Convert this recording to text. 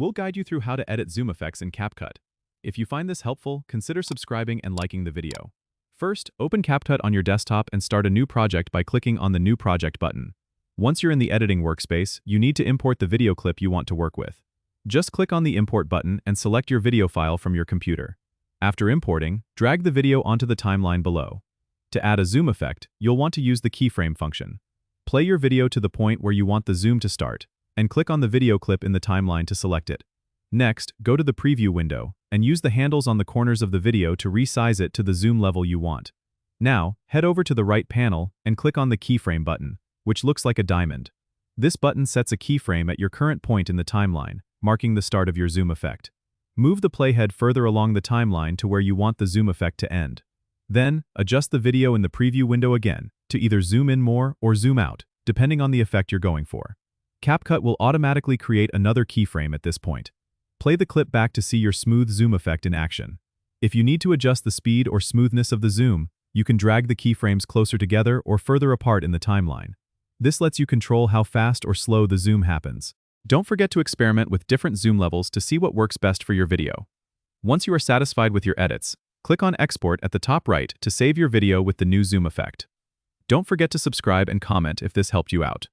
We'll guide you through how to edit zoom effects in CapCut. If you find this helpful, consider subscribing and liking the video. First, open CapCut on your desktop and start a new project by clicking on the New Project button. Once you're in the editing workspace, you need to import the video clip you want to work with. Just click on the Import button and select your video file from your computer. After importing, drag the video onto the timeline below. To add a zoom effect, you'll want to use the keyframe function. Play your video to the point where you want the zoom to start, and click on the video clip in the timeline to select it. Next, go to the preview window and use the handles on the corners of the video to resize it to the zoom level you want. Now, head over to the right panel and click on the keyframe button, which looks like a diamond. This button sets a keyframe at your current point in the timeline, marking the start of your zoom effect. Move the playhead further along the timeline to where you want the zoom effect to end. Then, adjust the video in the preview window again to either zoom in more or zoom out, depending on the effect you're going for. CapCut will automatically create another keyframe at this point. Play the clip back to see your smooth zoom effect in action. If you need to adjust the speed or smoothness of the zoom, you can drag the keyframes closer together or further apart in the timeline. This lets you control how fast or slow the zoom happens. Don't forget to experiment with different zoom levels to see what works best for your video. Once you are satisfied with your edits, click on Export at the top right to save your video with the new zoom effect. Don't forget to subscribe and comment if this helped you out.